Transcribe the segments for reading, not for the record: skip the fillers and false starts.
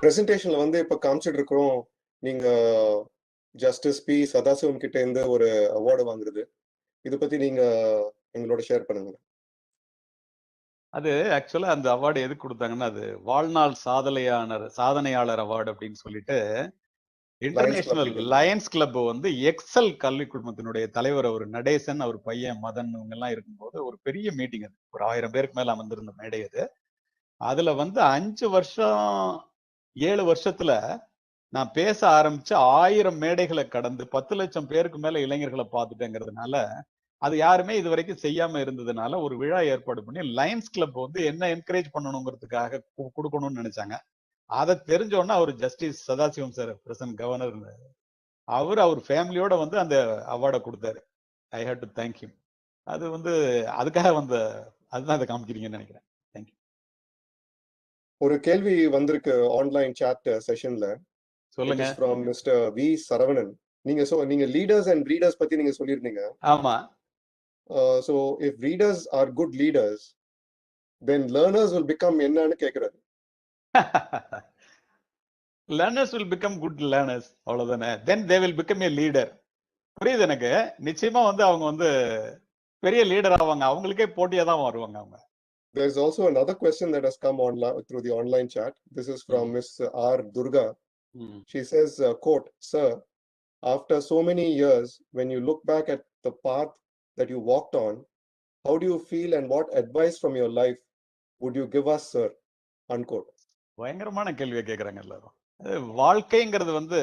பிரசன்டேஷன்ல வந்து இப்ப காமிச்சிட்டு இருக்கிறோம். நீங்க ஜஸ்டிஸ் பி சதாசிவம் கிட்ட இருந்து ஒரு அவார்டு வாங்குறது. இத பத்தி நீங்க எங்களோட ஷேர் பண்ணுங்க. அது ஆக்சுவலா அந்த அவார்டு எதுக்கு கொடுத்தாங்கன்னா, அது வாழ்நாள் சாதனையாளர் அவார்டு அப்படின்னு சொல்லிட்டு இன்டர்நேஷனல் லயன்ஸ் கிளப் வந்து எக்ஸல் கல்வி குழுமத்தினுடைய தலைவர் அவர் நடேசன், அவர் பையன் மதன் இவங்க எல்லாம் இருக்கும்போது ஒரு பெரிய மீட்டிங். அது ஒரு 1000 பேருக்கு மேல அமர்ந்திருந்த மேடை அது. அதுல வந்து 5 வருஷம் 7 வருஷத்துல நான் பேச ஆரம்பிச்சு 1000 மேடைகளை கடந்து 10 லட்சம் பேருக்கு மேல இளைஞர்களை பார்த்துட்டேங்கிறதுனால, அது யாருமே இது வரைக்கும் செய்யாம இருந்ததுனால ஒரு விழா ஏற்பாடு பண்ணி லயன்ஸ் கிளப் வந்து என்ன என்கரேஜ் பண்ணணுங்கிறதுக்காக கொடுக்கணும்னு நினைச்சாங்க. அதை தெரிஞ்சோன்னா அவர் justice Sathasivam sir present governor அவர் ஃபேமிலியோட வந்து அந்த அவார்டை கொடுத்தாரு. I had to thank him. அது வந்து அதுக்காக அதுதான் அதை காமிக்கிறீங்கன்னு நினைக்கிறேன். தேங்க்யூ. ஒரு கேள்வி வந்திருக்கு ஆன்லைன் சாட் செஷன்ல. சொல்லுங்க. From mister V Saravanan. நீங்க லீடர்ஸ் அண்ட் ரீடர்ஸ் பத்தி நீங்க சொல்லிருந்தீங்க. ஆமா. So if readers are good leaders, then learners will become என்னன்னு கேக்குறாரு. learners will become good learners. அவ்வளவுதானே. then they will become a leader. புரியுது எனக்கு. நிச்சயமா வந்து அவங்க வந்து பெரிய லீடர் ஆவாங்க. அவங்களுக்கே போட்டியா தான் வருவாங்க அவங்க. There is also another question that has come online through the online chat. This is from Miss R. Durga. She says, quote, "Sir, after so many years, when you look back at the path that you walked on, how do you feel and what advice from your life would you give us, sir?" Unquote. பயங்கரமான கேள்வியை கேட்கறாங்க எல்லாரும். வாழ்க்கைங்கிறது வந்து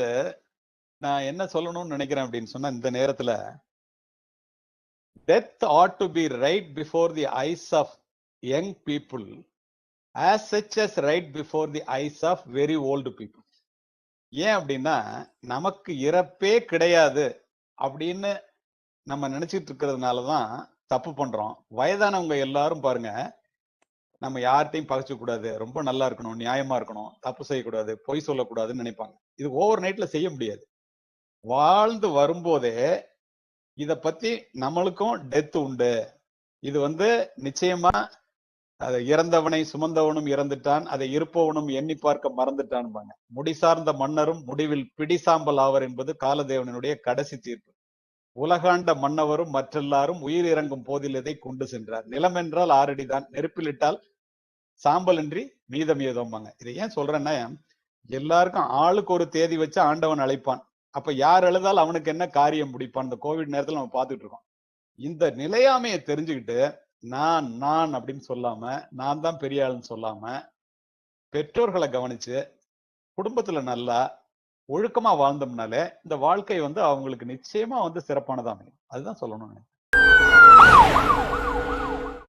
நான் என்ன சொல்லணும்னு நினைக்கிறேன் அப்படின்னு சொன்னா, இந்த நேரத்துல death ought to be right before the eyes of young people as such as right before the eyes of very old people. ஏன் அப்படின்னா, நமக்கு இறப்பே கிடையாது அப்படின்னு நம்ம நினைச்சிட்டு இருக்கிறதுனாலதான் தப்பு பண்றோம். வயதானவங்க எல்லாரும் பாருங்க, நம்ம யார்கிட்டையும் பகைச்சு கூடாது, ரொம்ப நல்லா இருக்கணும், நியாயமா இருக்கணும், தப்பு செய்யக்கூடாது, பொய் சொல்லக்கூடாதுன்னு நினைப்பாங்க. இது ஓவர் நைட்ல செய்ய முடியாது. வாழ்ந்து வரும்போதே இத பத்தி நம்மளுக்கும் டெத் உண்டு, இது வந்து நிச்சயமா அதை இறந்தவனை சுமந்தவனும் இறந்துட்டான், அதை இருப்பவனும் எண்ணி பார்க்க மறந்துட்டான். முடிசார்ந்த மன்னரும் முடிவில் பிடிசாம்பல் ஆவர் என்பது காலதேவனுடைய கடைசி தீர்ப்பு. உலகாண்ட மன்னவரும் மற்றெல்லாரும் உயிர் இறங்கும் போதில் இதை கொண்டு சென்றார். நிலம் என்றால் 6 அடிதான், நெருப்பிலிட்டால் சாம்பல் இன்றி மீதம் ஏதோம்பாங்க. இதை ஏன் சொல்றேன்னா, எல்லாருக்கும் ஆளுக்கு ஒரு தேதி வச்சு ஆண்டவன் அழைப்பான். அப்ப யார் எழுதால் அவனுக்கு என்ன காரியம் முடிப்பான். இந்த கோவிட் நேரத்துல நம்ம பார்த்துட்டு இருக்கோம். இந்த நிலையாமையை தெரிஞ்சுக்கிட்டு நான் அப்படின்னு சொல்லாம, நான் தான் பெரிய ஆளுன்னு சொல்லாம, பெற்றோர்களை கவனிச்சு குடும்பத்துல நல்லா ஒழுக்கமா வாழ்ந்தோம்னாலே இந்த வாழ்க்கை வந்து அவங்களுக்கு நிச்சயமா வந்து சிறப்பானதா அமையும். அதுதான் சொல்லணும்.